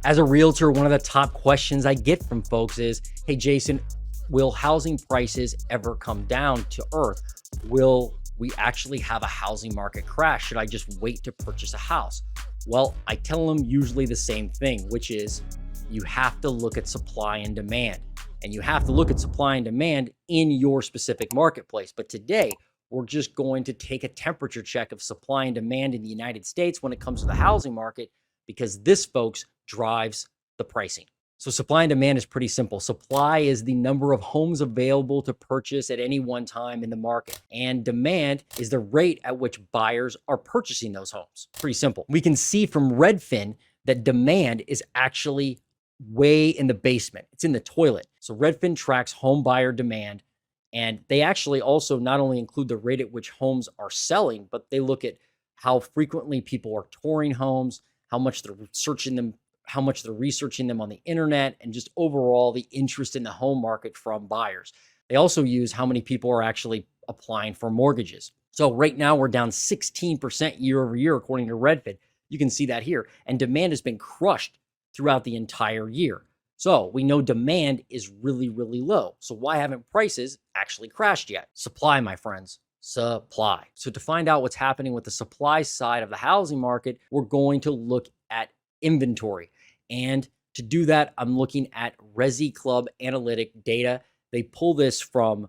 As a realtor, one of the top questions I get from folks is, hey, Jason, will housing prices ever come down to earth? Will we actually have a housing market crash? Should I just wait to purchase a house? Well, I tell them usually the same thing, which is you have to look at supply and demand. And you have to look at supply and demand in your specific marketplace. But today, we're just going to take a temperature check of supply and demand in the United States when it comes to the housing market, because this, folks, drives the pricing. So supply and demand is pretty simple. Supply is the number of homes available to purchase at any one time in the market. And demand is the rate at which buyers are purchasing those homes. Pretty simple. We can see from Redfin that demand is actually way in the basement. It's in the toilet. So Redfin tracks home buyer demand. And they actually also not only include the rate at which homes are selling, but they look at how frequently people are touring homes, how much they're searching them, how much they're researching them on the internet, and just overall the interest in the home market from buyers. They also use how many people are actually applying for mortgages. So right now we're down 16% year over year, according to Redfin. You can see that here. And demand has been crushed throughout the entire year. So we know demand is really, really low. So why haven't prices actually crashed yet? Supply, my friends. Supply. So to find out what's happening with the supply side of the housing market, we're going to look at inventory. And to do that, I'm looking at Resi Club analytic data. They pull this from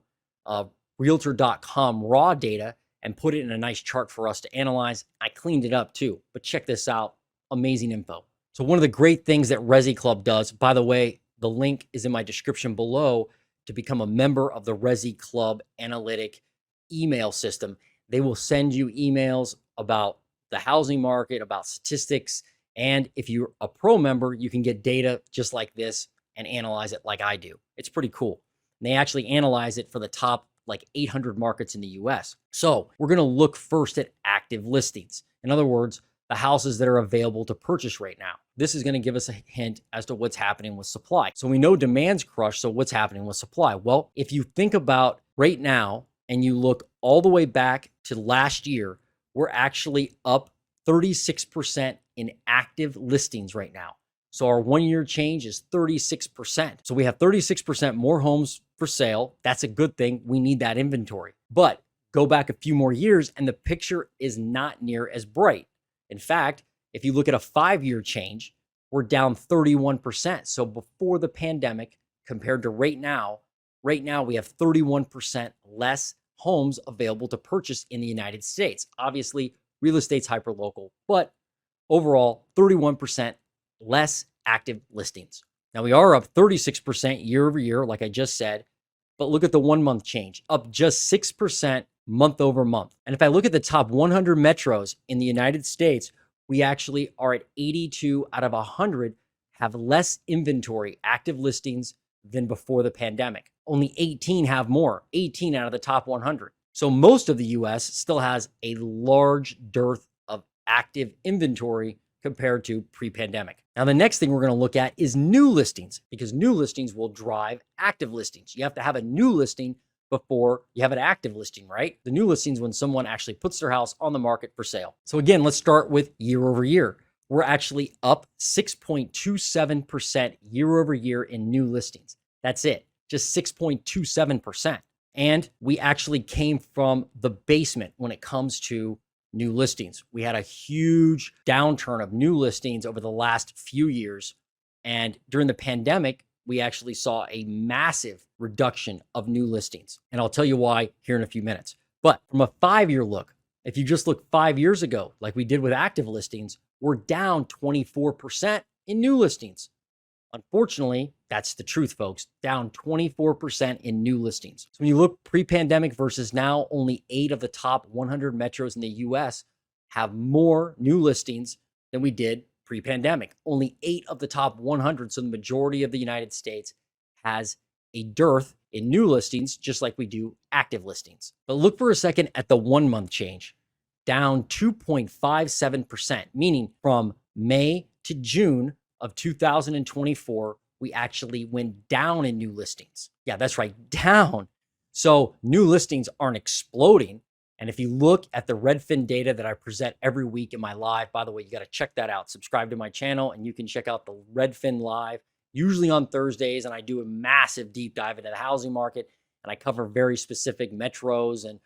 realtor.com raw data and put it in a nice chart for us to analyze. I cleaned it up too, but check this out. Amazing info. So one of the great things that Resi Club does, by the way, the link is in my description below to become a member of the Resi Club analytic email system. They will send you emails about the housing market, about statistics. And if you're a pro member, you can get data just like this and analyze it like I do. It's pretty cool. And they actually analyze it for the top like 800 markets in the US. So we're going to look first at active listings. In other words, the houses that are available to purchase right now. This is going to give us a hint as to what's happening with supply. So we know demand's crushed. So what's happening with supply? Well, if you think about right now and you look all the way back to last year, we're actually up 36% in active listings right now. So our 1 year change is 36%. So we have 36% more homes for sale. That's a good thing. We need that inventory. But go back a few more years and the picture is not near as bright. In fact, if you look at a 5 year change, we're down 31%. So before the pandemic compared to right now we have 31% less homes available to purchase in the United States. Obviously, real estate's hyperlocal, but overall, 31% less active listings. Now we are up 36% year over year, like I just said, but look at the 1 month change, up just 6% month over month. And if I look at the top 100 metros in the United States, we actually are at 82 out of 100 have less inventory, active listings than before the pandemic. Only 18 have more, 18 out of the top 100. So most of the US still has a large dearth of active inventory compared to pre-pandemic. Now, the next thing we're going to look at is new listings, because new listings will drive active listings. You have to have a new listing before you have an active listing, right? The new listings when someone actually puts their house on the market for sale. So again, let's start with year over year. We're actually up 6.27% year over year in new listings. That's it, just 6.27%. And we actually came from the basement when it comes to new listings. We had a huge downturn of new listings over the last few years. And during the pandemic, we actually saw a massive reduction of new listings. And I'll tell you why here in a few minutes. But from a 5 year look, if you just look 5 years ago, like we did with active listings, we're down 24% in new listings. Unfortunately, that's the truth, folks, down 24% in new listings. So when you look pre-pandemic versus now, only 8 of the top 100 metros in the US have more new listings than we did pre-pandemic. Only 8 of the top 100, so the majority of the United States has a dearth in new listings, just like we do active listings. But look for a second at the 1 month change, down 2.57%, meaning from May to June of 2024, we actually went down in new listings. Yeah, that's right, down. So new listings aren't exploding. And if you look at the Redfin data that I present every week in my live, by the way, you got to check that out. Subscribe to my channel and you can check out the Redfin live, usually on Thursdays. And I do a massive deep dive into the housing market. And I cover very specific metros and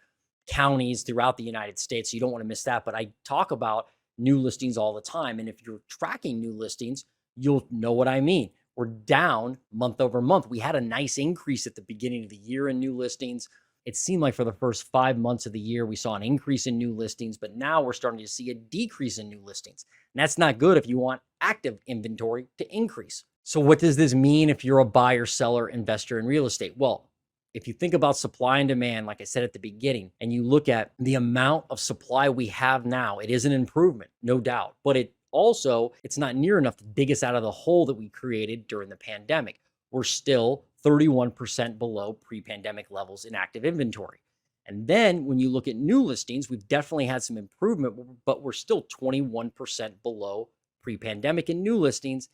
counties throughout the United States. So you don't want to miss that. But I talk about new listings all the time. And if you're tracking new listings, you'll know what I mean. We're down month over month. We had a nice increase at the beginning of the year in new listings. It seemed like for the first 5 months of the year, we saw an increase in new listings, but now we're starting to see a decrease in new listings. And that's not good if you want active inventory to increase. So what does this mean if you're a buyer, seller, investor in real estate? Well, if you think about supply and demand, like I said at the beginning, and you look at the amount of supply we have now, it is an improvement, no doubt, but it's not near enough to dig us out of the hole that we created during the pandemic. We're still 31% below pre-pandemic levels in active inventory. And then when you look at new listings, we've definitely had some improvement, but we're still 21% below pre-pandemic in new listings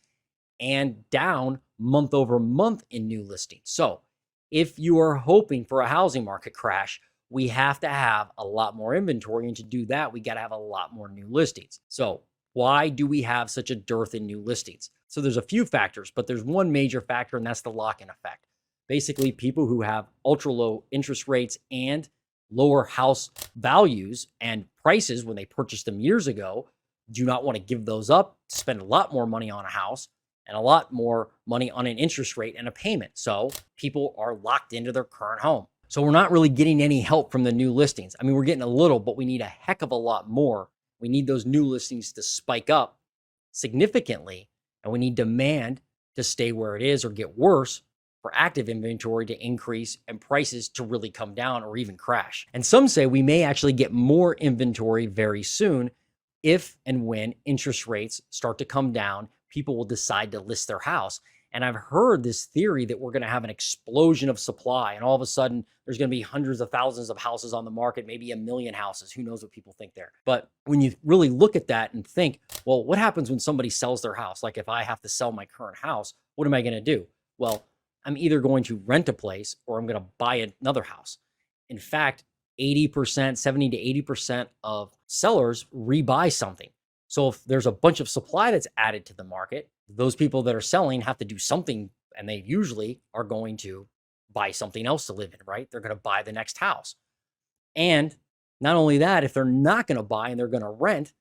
and down month over month in new listings. So if you are hoping for a housing market crash, we have to have a lot more inventory. And to do that, we got to have a lot more new listings. So why do we have such a dearth in new listings? So there's a few factors, but there's one major factor, and that's the lock-in effect. Basically, people who have ultra low interest rates and lower house values and prices when they purchased them years ago do not want to give those up, spend a lot more money on a house and a lot more money on an interest rate and a payment. So people are locked into their current home. So we're not really getting any help from the new listings. I mean, we're getting a little, but we need a heck of a lot more. We need those new listings to spike up significantly, and we need demand to stay where it is or get worse for active inventory to increase and prices to really come down or even crash. And some say we may actually get more inventory very soon if and when interest rates start to come down, people will decide to list their house. And I've heard this theory that we're going to have an explosion of supply and all of a sudden there's going to be hundreds of thousands of houses on the market, maybe 1 million houses. Who knows what people think there. But when you really look at that and think, well, what happens when somebody sells their house? Like if I have to sell my current house, what am I going to do? Well, I'm either going to rent a place or I'm going to buy another house. In fact, 80%, 70 to 80% of sellers rebuy something. So if there's a bunch of supply that's added to the market, those people that are selling have to do something, and they usually are going to buy something else to live in, right? They're going to buy the next house. And not only that, if they're not going to buy and they're going to rent,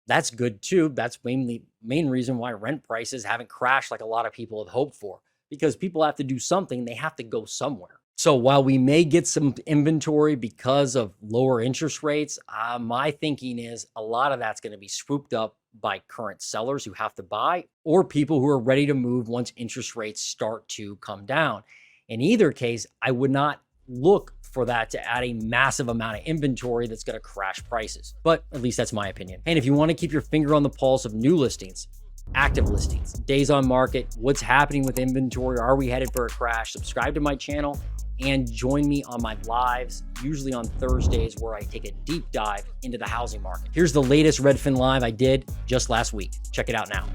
that's good too. That's main reason why rent prices haven't crashed like a lot of people have hoped for, because people have to do something. They have to go somewhere. So while we may get some inventory because of lower interest rates, my thinking is a lot of that's going to be swooped up by current sellers who have to buy or people who are ready to move once interest rates start to come down. In either case, I would not look for that to add a massive amount of inventory that's going to crash prices. But at least that's my opinion. And if you want to keep your finger on the pulse of new listings, active listings, days on market, what's happening with inventory, are we headed for a crash? Subscribe to my channel and join me on my lives, usually on Thursdays, where I take a deep dive into the housing market. Here's the latest Redfin live I did just last week. Check it out now.